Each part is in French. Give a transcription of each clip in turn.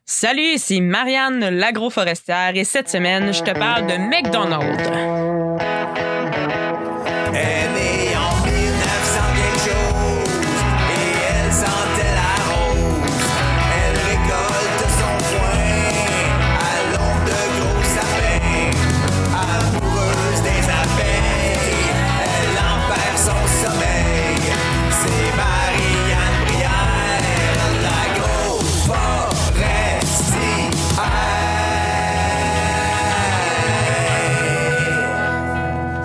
Salut, c'est Marianne l'agroforestière et cette semaine, je te parle de McDonald's. Elle est née en 1900 quelque chose et elle sentait la rose. Elle récolte son foin à l'ombre de gros sapins. Amoureuse des abeilles, elle en perd son sommeil. C'est Marianne Brière, l'agroforestière.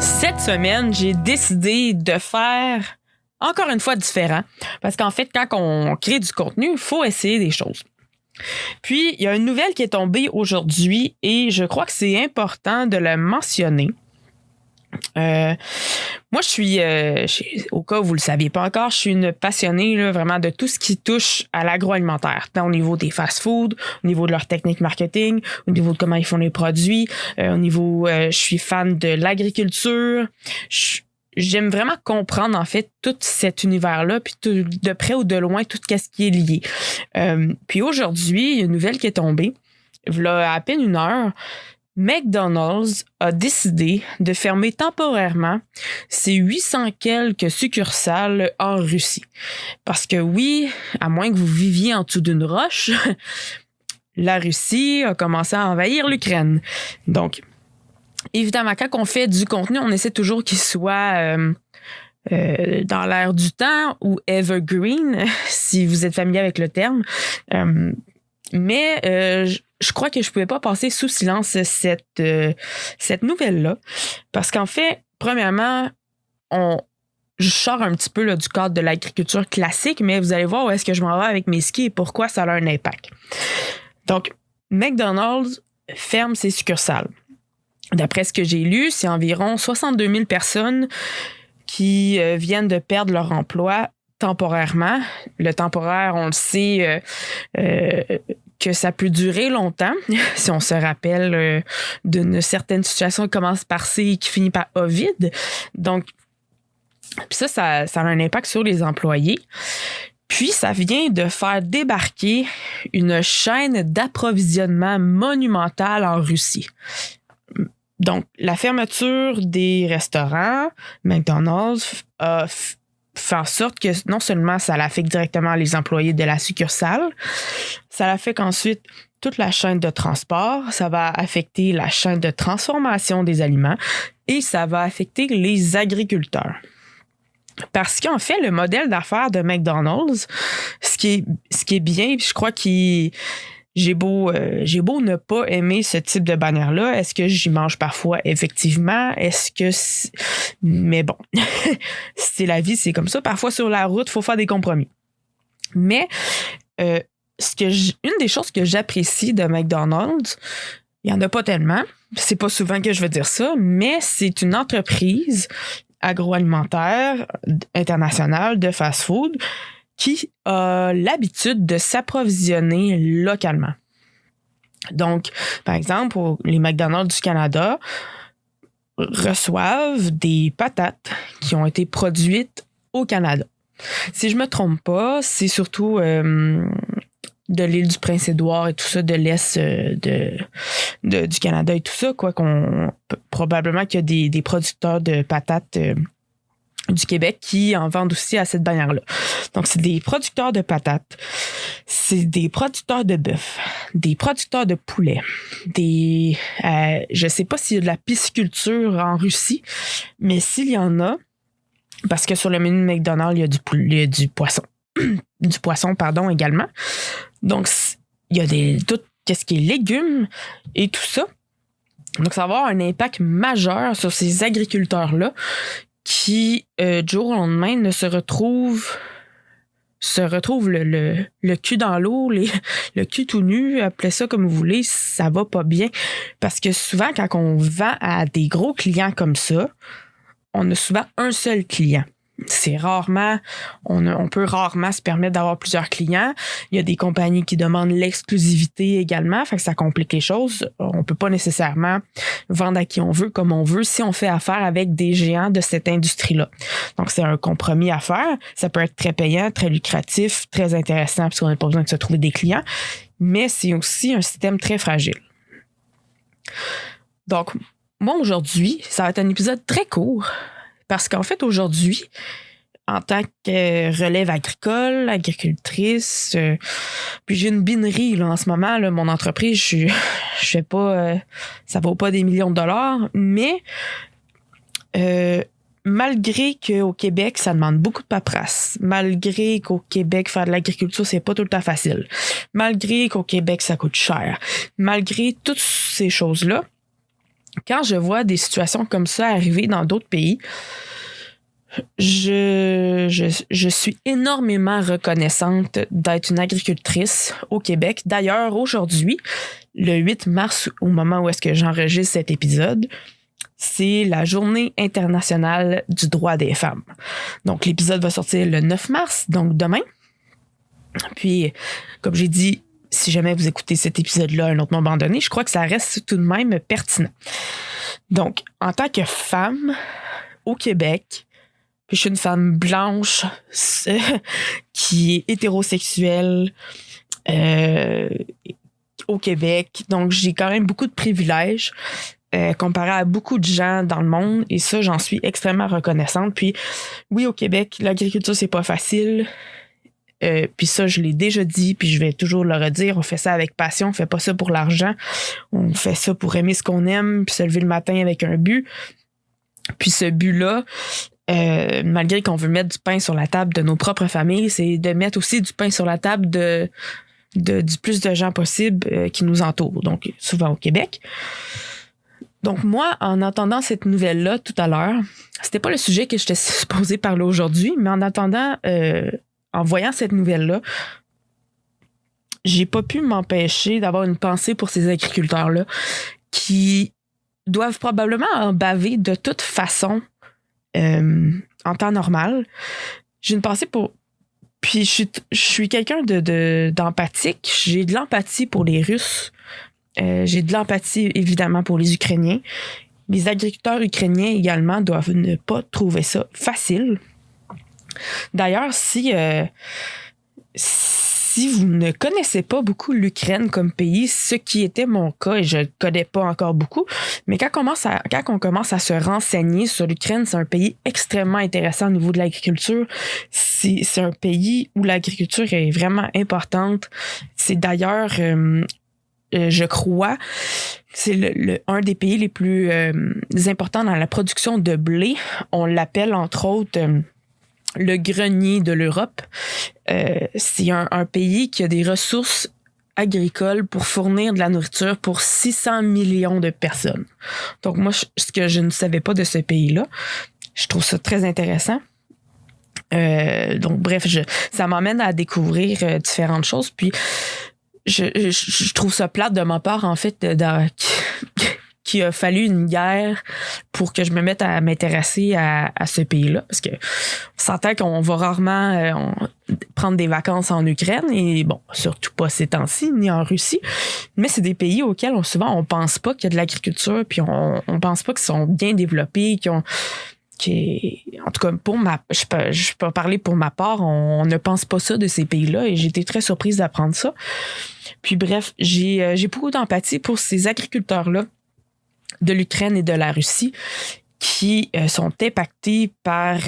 Cette semaine, j'ai décidé de faire encore une fois différent parce qu'en fait, quand on crée du contenu, il faut essayer des choses. Puis, il y a une nouvelle qui est tombée aujourd'hui et je crois que c'est important de le mentionner. Moi, je suis, au cas où vous ne le saviez pas encore, je suis une passionnée là, vraiment de tout ce qui touche à l'agroalimentaire, tant au niveau des fast-foods, au niveau de leur technique marketing, au niveau de comment ils font les produits, au niveau, je suis fan de l'agriculture. J'aime vraiment comprendre, en fait, tout cet univers-là, puis de près ou de loin, tout ce qui est lié. Puis aujourd'hui, il y a une nouvelle qui est tombée, il y a à peine une heure. McDonald's a décidé de fermer temporairement ses 800 quelques succursales en Russie. Parce que oui, à moins que vous viviez en dessous d'une roche, la Russie a commencé à envahir l'Ukraine. Donc, évidemment, quand on fait du contenu, on essaie toujours qu'il soit dans l'air du temps ou evergreen, si vous êtes familier avec le terme. Mais je crois que je pouvais pas passer sous silence cette nouvelle-là. Parce qu'en fait, premièrement, je sors un petit peu là, du cadre de l'agriculture classique, mais vous allez voir où est-ce que je m'en vais avec mes skis et pourquoi ça a un impact. Donc, McDonald's ferme ses succursales. D'après ce que j'ai lu, c'est environ 62 000 personnes qui viennent de perdre leur emploi temporairement. Le temporaire, on le sait que ça peut durer longtemps. Si on se rappelle d'une certaine situation qui commence par C et qui finit par A vide. Donc, ça a un impact sur les employés. Puis, ça vient de faire débarquer une chaîne d'approvisionnement monumentale en Russie. Donc, la fermeture des restaurants, McDonald's, a fait en sorte que non seulement ça affecte directement les employés de la succursale, ça affecte ensuite toute la chaîne de transport, ça va affecter la chaîne de transformation des aliments et ça va affecter les agriculteurs. Parce qu'en fait, le modèle d'affaires de McDonald's, ce qui est bien, je crois que j'ai beau ne pas aimer ce type de bannière-là. Est-ce que j'y mange parfois? Effectivement. Mais bon, c'est la vie, c'est comme ça. Parfois, sur la route, il faut faire des compromis. Mais une des choses que j'apprécie de McDonald's, il n'y en a pas tellement. C'est pas souvent que je veux dire ça, mais c'est une entreprise agroalimentaire internationale de fast-food qui a l'habitude de s'approvisionner localement. Donc, par exemple, les McDonald's du Canada reçoivent des patates qui ont été produites au Canada. Si je me trompe pas, c'est surtout de l'île du Prince-Édouard et tout ça, de l'Est du Canada et tout ça, probablement qu'il y a des producteurs de patates du Québec qui en vendent aussi à cette bannière-là. Donc, c'est des producteurs de patates, c'est des producteurs de bœuf, des producteurs de poulet, je sais pas s'il y a de la pisciculture en Russie, mais s'il y en a, parce que sur le menu de McDonald's, il y a du poisson. Du poisson, également. Donc, il y a tout ce qui est légumes et tout ça. Donc, ça va avoir un impact majeur sur ces agriculteurs-là qui, du jour au lendemain, se retrouvent le cul dans l'eau, le cul tout nu, appelez ça comme vous voulez, ça va pas bien. Parce que souvent, quand on vend à des gros clients comme ça, on a souvent un seul client. C'est rarement, on peut rarement se permettre d'avoir plusieurs clients. Il y a des compagnies qui demandent l'exclusivité également, fait que ça complique les choses. On peut pas nécessairement vendre à qui on veut, comme on veut, si on fait affaire avec des géants de cette industrie-là. Donc, c'est un compromis à faire. Ça peut être très payant, très lucratif, très intéressant, parce qu'on n'a pas besoin de se trouver des clients, mais c'est aussi un système très fragile. Donc, moi, aujourd'hui, ça va être un épisode très court, parce qu'en fait, aujourd'hui, en tant que relève agricole, agricultrice, puis j'ai une binerie là, en ce moment, là, mon entreprise, je fais pas, ça vaut pas des millions de dollars, mais malgré qu'au Québec, ça demande beaucoup de paperasse, malgré qu'au Québec, faire de l'agriculture, c'est pas tout le temps facile, malgré qu'au Québec, ça coûte cher, malgré toutes ces choses-là, quand je vois des situations comme ça arriver dans d'autres pays, je suis énormément reconnaissante d'être une agricultrice au Québec. D'ailleurs, aujourd'hui, le 8 mars, au moment où est-ce que j'enregistre cet épisode, c'est la Journée internationale du droit des femmes. Donc, l'épisode va sortir le 9 mars, donc demain. Puis, comme j'ai dit, si jamais vous écoutez cet épisode-là à un autre moment donné, je crois que ça reste tout de même pertinent. Donc, en tant que femme au Québec, puis je suis une femme blanche qui est hétérosexuelle au Québec, donc j'ai quand même beaucoup de privilèges comparé à beaucoup de gens dans le monde, et ça, j'en suis extrêmement reconnaissante. Puis oui, au Québec, l'agriculture, c'est pas facile. Puis ça, je l'ai déjà dit, puis je vais toujours le redire, on fait ça avec passion, on fait pas ça pour l'argent, on fait ça pour aimer ce qu'on aime, puis se lever le matin avec un but. Puis ce but-là, malgré qu'on veut mettre du pain sur la table de nos propres familles, c'est de mettre aussi du pain sur la table du plus de gens possible qui nous entourent, donc souvent au Québec. Donc moi, en entendant cette nouvelle-là tout à l'heure, c'était pas le sujet que j'étais supposée parler aujourd'hui, mais en attendant... en voyant cette nouvelle-là, j'ai pas pu m'empêcher d'avoir une pensée pour ces agriculteurs-là qui doivent probablement en baver de toute façon en temps normal. J'ai une pensée pour... Puis je suis quelqu'un d'empathique. J'ai de l'empathie pour les Russes. J'ai de l'empathie, évidemment, pour les Ukrainiens. Les agriculteurs ukrainiens également doivent ne pas trouver ça facile. D'ailleurs, si vous ne connaissez pas beaucoup l'Ukraine comme pays, ce qui était mon cas, et je ne connais pas encore beaucoup, mais quand on commence à se renseigner sur l'Ukraine, c'est un pays extrêmement intéressant au niveau de l'agriculture. C'est un pays où l'agriculture est vraiment importante. C'est d'ailleurs, je crois, c'est un des pays les plus importants dans la production de blé. On l'appelle, entre autres... le grenier de l'Europe. C'est un pays qui a des ressources agricoles pour fournir de la nourriture pour 600 millions de personnes. Donc moi, ce que je ne savais pas de ce pays-là, je trouve ça très intéressant. Donc bref, ça m'emmène à découvrir différentes choses. Puis je trouve ça plate de ma part, en fait, qu'il a fallu une guerre pour que je me mette à m'intéresser à ce pays-là. Parce que on s'entend qu'on va rarement prendre des vacances en Ukraine, et bon, surtout pas ces temps-ci, ni en Russie. Mais c'est des pays auxquels souvent on pense pas qu'il y a de l'agriculture, puis on pense pas qu'ils sont bien développés, en tout cas, je peux parler pour ma part, on ne pense pas ça de ces pays-là, et j'ai été très surprise d'apprendre ça. Puis bref, j'ai beaucoup d'empathie pour ces agriculteurs-là de l'Ukraine et de la Russie qui sont impactés par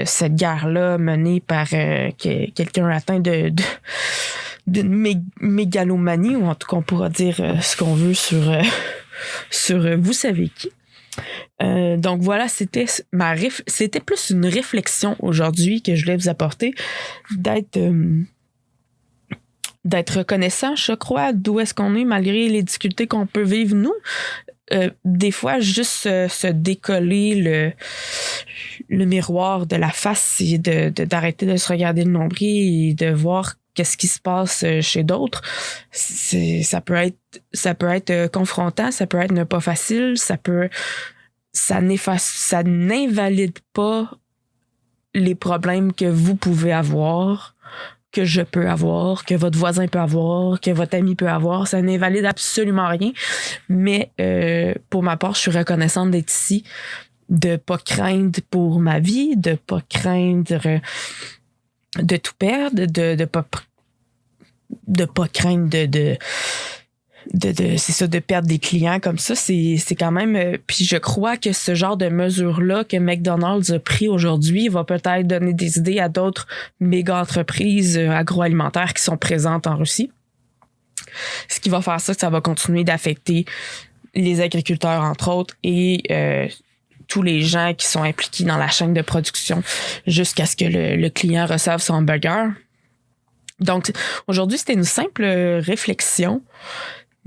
cette guerre-là menée par quelqu'un atteint d'une mégalomanie, ou en tout cas on pourra dire ce qu'on veut sur vous savez qui. Donc voilà, c'était plus une réflexion aujourd'hui que je voulais vous apporter, d'être reconnaissant, je crois, d'où est-ce qu'on est malgré les difficultés qu'on peut vivre nous. Des fois, juste se décoller le miroir de la face, et d'arrêter de se regarder le nombril et de voir qu'est-ce qui se passe chez d'autres. Ça peut être confrontant, ça peut être pas facile, ça n'invalide pas les problèmes que vous pouvez avoir, que je peux avoir, que votre voisin peut avoir, que votre ami peut avoir. Ça n'invalide absolument rien. Mais pour ma part, je suis reconnaissante d'être ici, de pas craindre pour ma vie, de pas craindre de tout perdre, de pas craindre c'est ça, de perdre des clients comme ça. C'est quand même... puis je crois que ce genre de mesure-là que McDonald's a pris aujourd'hui va peut-être donner des idées à d'autres méga-entreprises agroalimentaires qui sont présentes en Russie. Ce qui va faire ça, que ça va continuer d'affecter les agriculteurs, entre autres, et tous les gens qui sont impliqués dans la chaîne de production jusqu'à ce que le client reçoive son burger. Donc, aujourd'hui, c'était une simple réflexion,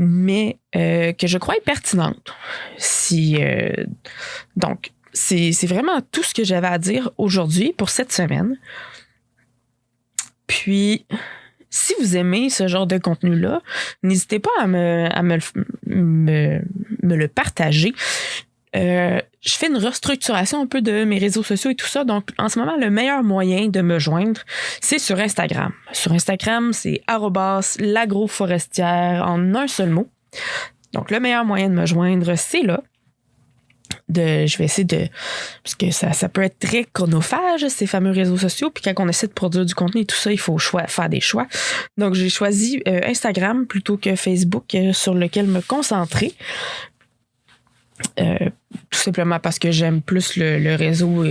mais que je crois est pertinente. Donc, c'est vraiment tout ce que j'avais à dire aujourd'hui pour cette semaine. Puis, si vous aimez ce genre de contenu-là, n'hésitez pas à me le partager. Je fais une restructuration un peu de mes réseaux sociaux et tout ça. Donc, en ce moment, le meilleur moyen de me joindre, c'est sur Instagram. Sur Instagram, c'est @l'agroforestière en un seul mot. Donc, le meilleur moyen de me joindre, c'est là. Je vais essayer parce que ça peut être très chronophage, ces fameux réseaux sociaux. Puis quand on essaie de produire du contenu et tout ça, il faut faire des choix. Donc, j'ai choisi Instagram plutôt que Facebook sur lequel me concentrer. Tout simplement parce que j'aime plus le réseau,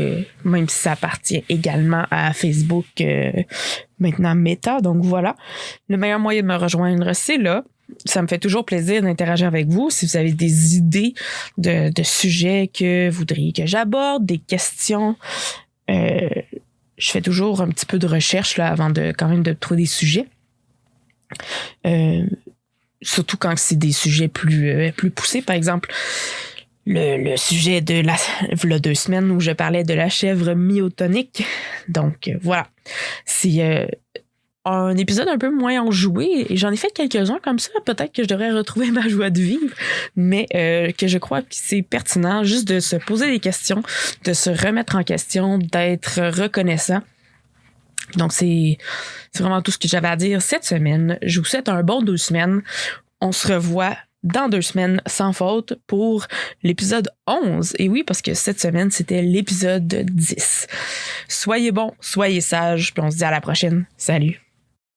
même si ça appartient également à Facebook, maintenant Meta. Donc voilà, le meilleur moyen de me rejoindre, c'est là. Ça me fait toujours plaisir d'interagir avec vous. Si vous avez des idées de sujets que vous voudriez que j'aborde, des questions, je fais toujours un petit peu de recherche là, avant de trouver des sujets. Surtout quand c'est des sujets plus poussés, par exemple. Le sujet de la 2 semaines où je parlais de la chèvre myotonique. Donc, voilà. C'est un épisode un peu moins enjoué et j'en ai fait quelques-uns comme ça. Peut-être que je devrais retrouver ma joie de vivre, mais que je crois que c'est pertinent juste de se poser des questions, de se remettre en question, d'être reconnaissant. Donc, c'est vraiment tout ce que j'avais à dire cette semaine. Je vous souhaite un bon 2 semaines. On se revoit dans 2 semaines sans faute pour l'épisode 11. Et oui, parce que cette semaine, c'était l'épisode 10. Soyez bons, soyez sages, puis on se dit à la prochaine. Salut!